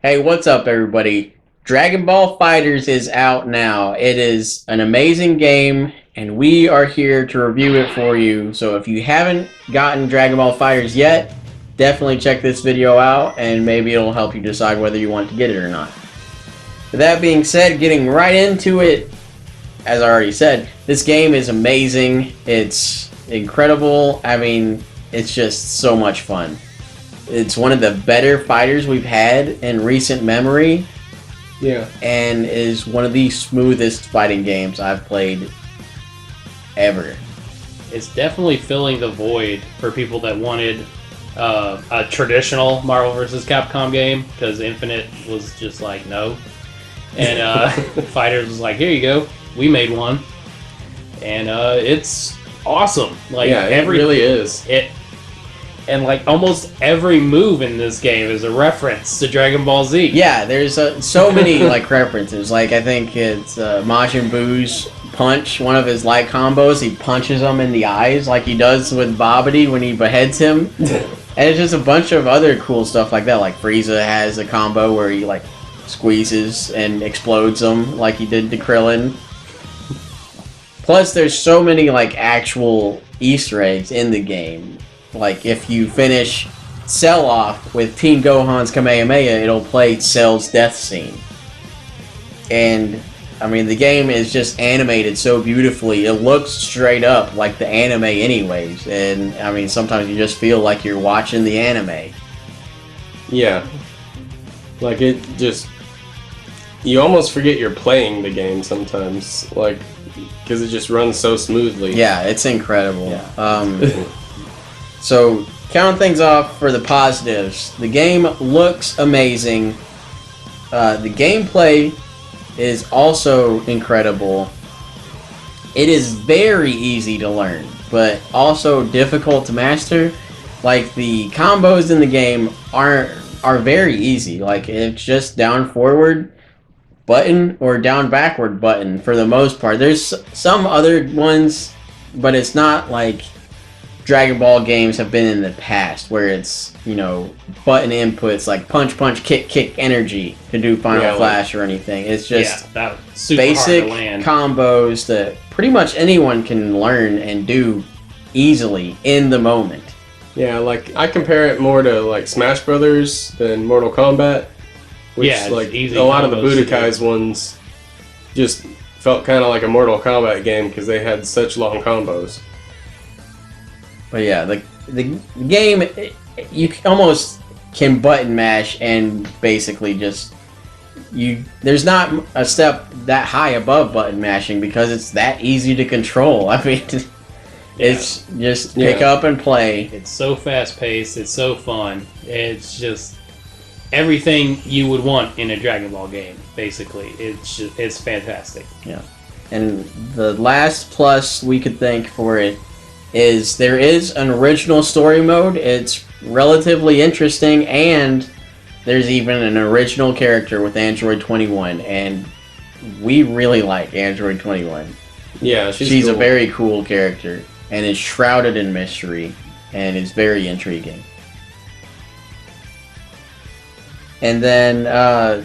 Hey, what's up, everybody? Dragon Ball FighterZ is out now. It is an amazing game, and we are here to review it for you. So if you haven't gotten Dragon Ball FighterZ yet, definitely check this video out, and maybe it'll help you decide whether you want to get it or not. With that being said, getting right into it, as I already said, this game is amazing. It's incredible. I mean, it's just so much fun. It's one of the better fighters we've had in recent memory. Yeah. And is one of the smoothest fighting games I've played ever. It's definitely filling the void for people that wanted a traditional Marvel vs. Capcom game, because Infinite was just like, no. And FighterZ was like, here you go, we made one. And it's awesome. Like, yeah, it really is. And like almost every move in this game is a reference to Dragon Ball Z. Yeah, there's so many like references. Like I think it's Majin Buu's punch, one of his light combos. He punches him in the eyes like he does with Babidi when he beheads him. And it's just a bunch of other cool stuff like that. Like Frieza has a combo where he like squeezes and explodes them like he did to Krillin. Plus, there's so many like actual Easter eggs in the game. Like, if you finish Cell off with Team Gohan's Kamehameha, it'll play Cell's death scene. And, I mean, the game is just animated so beautifully. It looks straight up like the anime anyways. And, I mean, sometimes you just feel like you're watching the anime. Yeah. Like, it just... You almost forget you're playing the game sometimes. Like, because it just runs so smoothly. Yeah, it's incredible. Yeah. So, counting things off for the positives, the game looks amazing. The gameplay is also incredible. It is very easy to learn, but also difficult to master. Like, the combos in the game are very easy. Like, it's just down forward button or down backward button for the most part. There's some other ones, but it's not like Dragon Ball games have been in the past, where it's, you know, button inputs like punch, punch, kick, kick, energy to do Final Flash or anything. It's just basic combos that pretty much anyone can learn and do easily in the moment. Yeah, like, I compare it more to, like, Smash Brothers than Mortal Kombat. Which, like, a lot of the Budokai's ones just felt kind of like a Mortal Kombat game because they had such long combos. But yeah, the game, you almost can button mash and basically just there's not a step that high above button mashing because it's that easy to control. I mean, it's just pick up and play. It's so fast paced. It's so fun. It's just everything you would want in a Dragon Ball game. Basically, it's fantastic. Yeah, and the last plus we could thank for it is there is an original story mode. It's relatively interesting, and there's even an original character with Android 21, and we really like Android 21. Yeah, she's cool. A very cool character, and is shrouded in mystery, and is very intriguing. And then,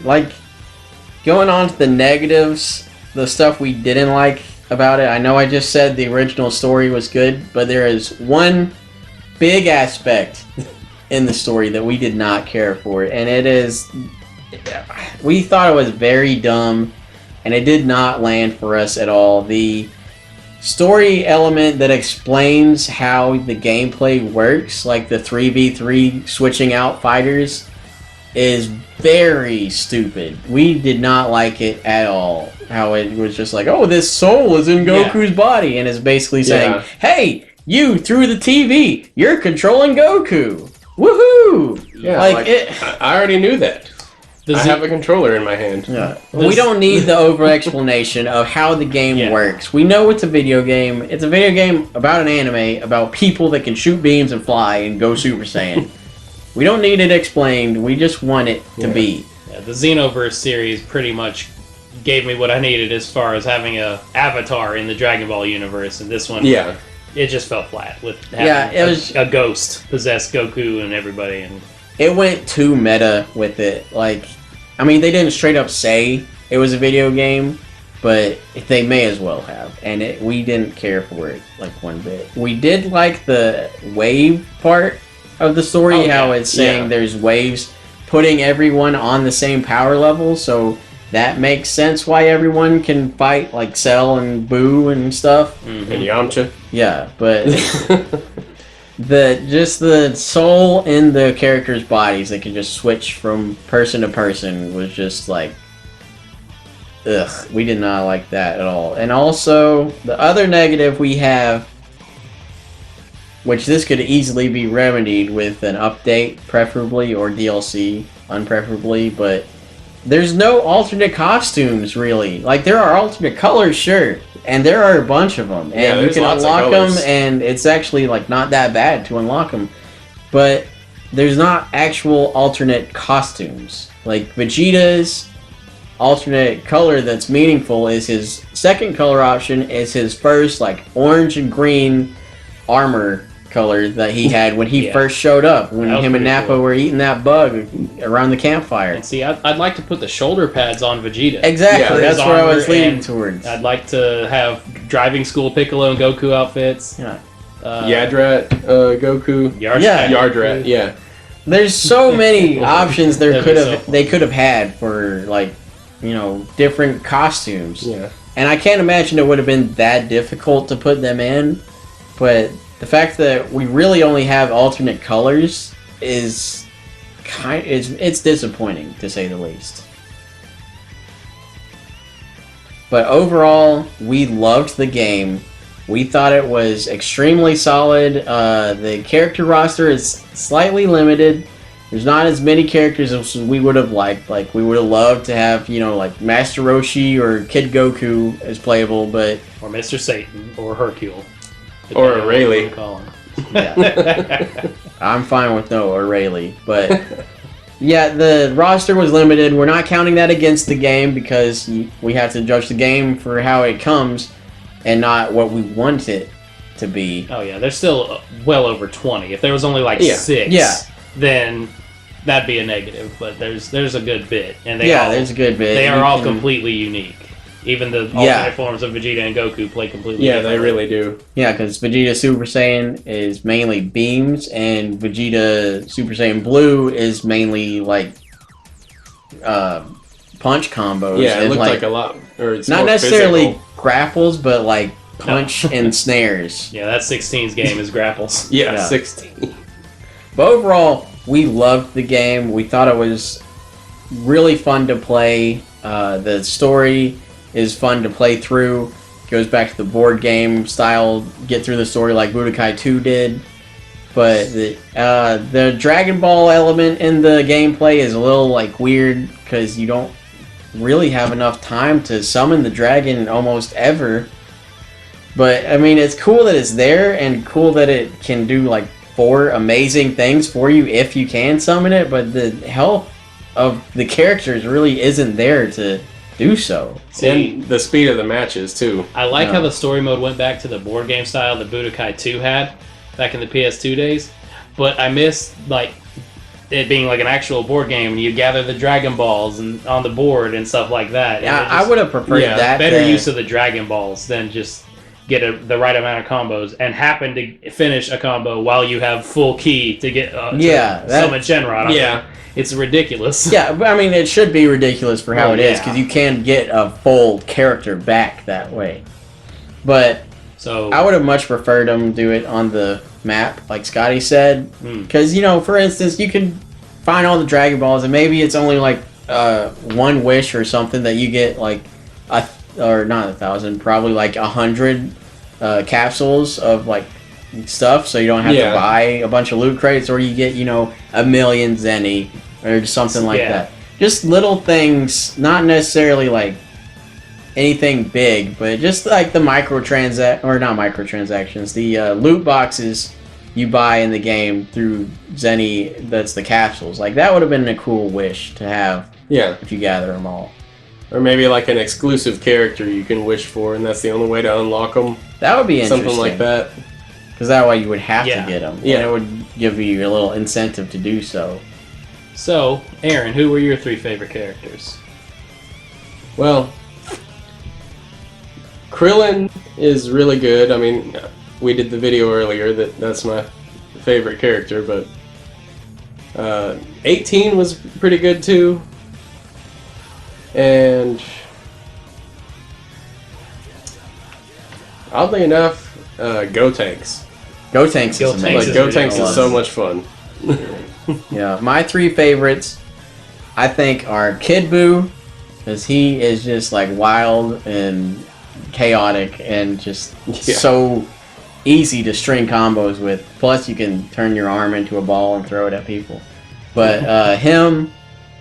like, going on to the negatives, the stuff we didn't like about it. I know I just said the original story was good, but there is one big aspect in the story that we did not care for, and it is, we thought it was very dumb, and it did not land for us at all. The story element that explains how the gameplay works, like the 3v3 switching out fighters, is very stupid. We did not like it at all. How it was just like, oh, this soul is in Goku's body, and is basically saying, hey, you through the TV, you're controlling Goku. Woohoo! Yeah, like I already knew that. I have a controller in my hand. Yeah. We don't need the over-explanation of how the game works. We know it's a video game. It's a video game about an anime, about people that can shoot beams and fly and go Super Saiyan. We don't need it explained. We just want it to be. Yeah, the Xenoverse series pretty much gave me what I needed as far as having a avatar in the Dragon Ball universe, and this one, it just fell flat with having a ghost possess Goku and everybody. And it went too meta with it. Like, I mean, they didn't straight up say it was a video game, but they may as well have, and we didn't care for it like one bit. We did like the wave part of the story, how it's saying there's waves, putting everyone on the same power level, so that makes sense why everyone can fight, like Cell and Boo and stuff. Mm-hmm. And Yamcha. Yeah, but the soul in the characters' bodies that can just switch from person to person was just like, ugh, we did not like that at all. And also, the other negative we have, which this could easily be remedied with an update, preferably, or DLC, unpreferably, but there's no alternate costumes, really. Like, there are alternate colors, sure, and there are a bunch of them, and you can unlock them, and it's actually, like, not that bad to unlock them, but there's not actual alternate costumes. Like, Vegeta's alternate color that's meaningful is his second color option is his first, like, orange and green armor color that he had when he first showed up, when him and Nappa were eating that bug around the campfire. And see, I'd like to put the shoulder pads on Vegeta. Exactly, that's where I was leaning towards. I'd like to have driving school Piccolo and Goku outfits. Yeah. Yadrat, Goku. Yardrat. Yeah. There's so many options they could have had for, like, you know, different costumes. Yeah. And I can't imagine it would have been that difficult to put them in, but the fact that we really only have alternate colors is it's disappointing, to say the least. But overall, we loved the game. We thought it was extremely solid. The character roster is slightly limited. There's not as many characters as we would have liked. Like, we would have loved to have, you know, like Master Roshi or Kid Goku as playable, but... Or Mr. Satan, or Hercule. Or Rayleigh. Yeah. I'm fine with no or Rayleigh, but yeah, the roster was limited. We're not counting that against the game because we have to judge the game for how it comes and not what we want it to be. Oh yeah, there's still well over 20. If there was only like 6, then that'd be a negative. But there's a good bit, and there's a good bit. They are all completely unique. Even the alternate forms of Vegeta and Goku play completely different. Yeah, they really do. Yeah, because Vegeta Super Saiyan is mainly beams, and Vegeta Super Saiyan Blue is mainly, like, punch combos. Yeah, it looks like a lot... Or it's not necessarily grapples, but, like, punch and snares. Yeah, that 16's game is grapples. Yeah, 16. But overall, we loved the game. We thought it was really fun to play. The story is fun to play through. Goes back to the board game style, get through the story like Budokai 2 did. But the Dragon Ball element in the gameplay is a little, like, weird because you don't really have enough time to summon the dragon almost ever. But I mean, it's cool that it's there and cool that it can do, like, 4 amazing things for you if you can summon it, but the health of the characters really isn't there to do so. And the speed of the matches, too. I like how the story mode went back to the board game style that Budokai 2 had back in the PS2 days, but I miss, like, it being like an actual board game and you gather the Dragon Balls and on the board and stuff like that. Yeah, I would have preferred that. Better use of the Dragon Balls than just get the right amount of combos and happen to finish a combo while you have full key to get summon Shenron. Yeah. It's ridiculous. Yeah, but I mean, it should be ridiculous for how it is, because you can get a full character back that way. But I would have much preferred them do it on the map, like Scotty said. Because, you know, for instance, you can find all the Dragon Balls, and maybe it's only like 1 wish or something that you get, like, or not 1,000, probably like 100 capsules of, like, stuff, so you don't have to buy a bunch of loot crates, or you get, you know, 1,000,000 Zenny or something like that. Just little things, not necessarily like anything big, but just like the not microtransactions, the loot boxes you buy in the game through Zenny. That's the capsules. Like, that would have been a cool wish to have. Yeah, if you gather them all. Or maybe like an exclusive character you can wish for, and that's the only way to unlock them. That would be interesting. Something like that. Because that way you would have to get them. Yeah. And it would give you a little incentive to do so. So, Aaron, who were your 3 favorite characters? Well, Krillin is really good. I mean, we did the video earlier that's my favorite character, but 18 was pretty good too. And oddly enough, Gotenks. Gotenks is amazing. Gotenks is so much fun. Yeah, my 3 favorites, I think, are Kid Buu, because he is just like wild and chaotic and just so easy to string combos with. Plus, you can turn your arm into a ball and throw it at people. But him,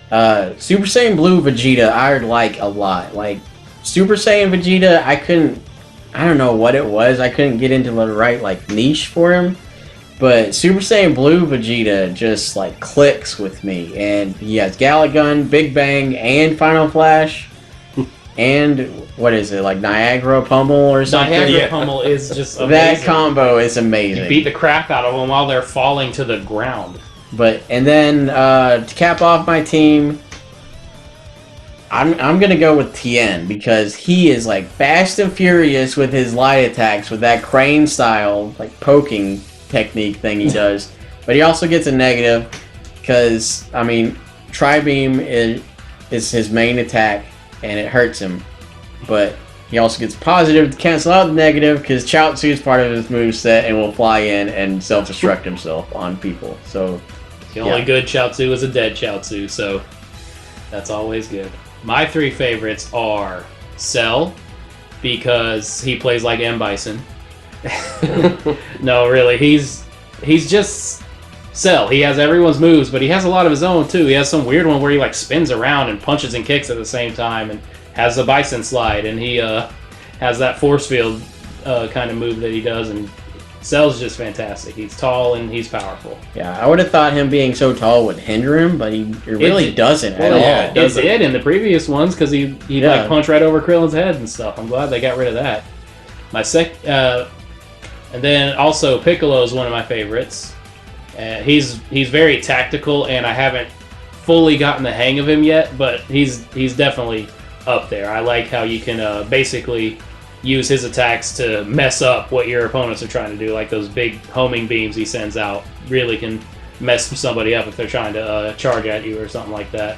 Super Saiyan Blue Vegeta, I like a lot. Like Super Saiyan Vegeta, I don't know what it was. I couldn't get into the right like niche for him. But Super Saiyan Blue Vegeta just like clicks with me, and he has Galagun, Big Bang, and Final Flash, and what is it, like Niagara Pummel or something? Niagara Pummel is just amazing. That combo is amazing. You beat the crap out of them while they're falling to the ground. And then to cap off my team, I'm gonna go with Tien, because he is like fast and furious with his light attacks with that crane style like poking technique thing he does. But he also gets a negative because, I mean, Tri-Beam is his main attack and it hurts him. But he also gets positive to cancel out the negative because Chaozu is part of his moveset and will fly in and self-destruct himself on people. So the only good Chaozu is a dead Chaozu, so that's always good. My 3 favorites are Cell, because he plays like M. Bison. No, really, he's just Cell. He has everyone's moves, but he has a lot of his own too. He has some weird one where he like spins around and punches and kicks at the same time, and has the Bison slide, and he has that force field kind of move that he does, and Cell's just fantastic. He's tall and he's powerful. Yeah, I would have thought him being so tall would hinder him, but it really doesn't at all. Yeah, it did in the previous ones because he like punch right over Krillin's head and stuff. I'm glad they got rid of that. And then also Piccolo is one of my favorites. He's very tactical, and I haven't fully gotten the hang of him yet, but he's definitely up there. I like how you can basically use his attacks to mess up what your opponents are trying to do, like those big homing beams he sends out really can mess somebody up if they're trying to charge at you or something like that.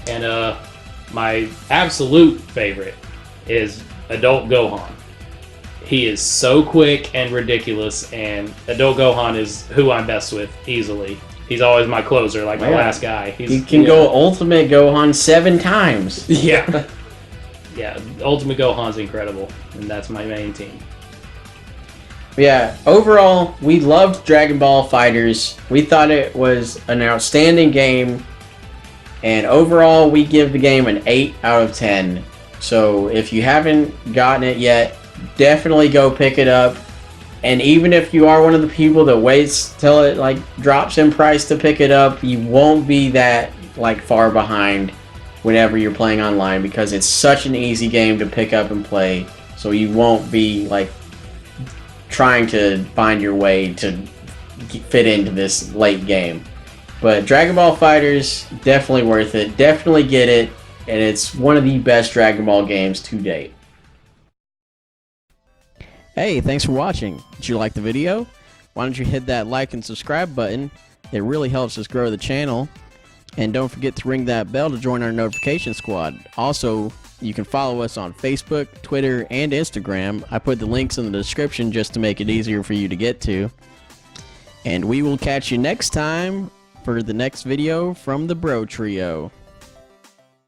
And my absolute favorite is Adult Gohan. He is so quick and ridiculous, and Adult Gohan is who I'm best with easily. He's always my closer, like my last guy. He can go Ultimate Gohan 7 times. Yeah. Yeah, Ultimate Gohan's incredible, and that's my main team. Yeah, overall, we loved Dragon Ball FighterZ. We thought it was an outstanding game, and overall, we give the game an 8 out of 10. So if you haven't gotten it yet, definitely go pick it up. And even if you are one of the people that waits till it like drops in price to pick it up, you won't be that like far behind whenever you're playing online, because it's such an easy game to pick up and play. So you won't be like trying to find your way to fit into this late game. But Dragon Ball FighterZ, definitely worth it. Definitely get it. And it's one of the best Dragon Ball games to date. Hey, thanks for watching. Did you like the video? Why don't you hit that like and subscribe button? It really helps us grow the channel. And don't forget to ring that bell to join our notification squad. Also, you can follow us on Facebook, Twitter, and Instagram. I put the links in the description just to make it easier for you to get to. And we will catch you next time for the next video from the Bro Trio.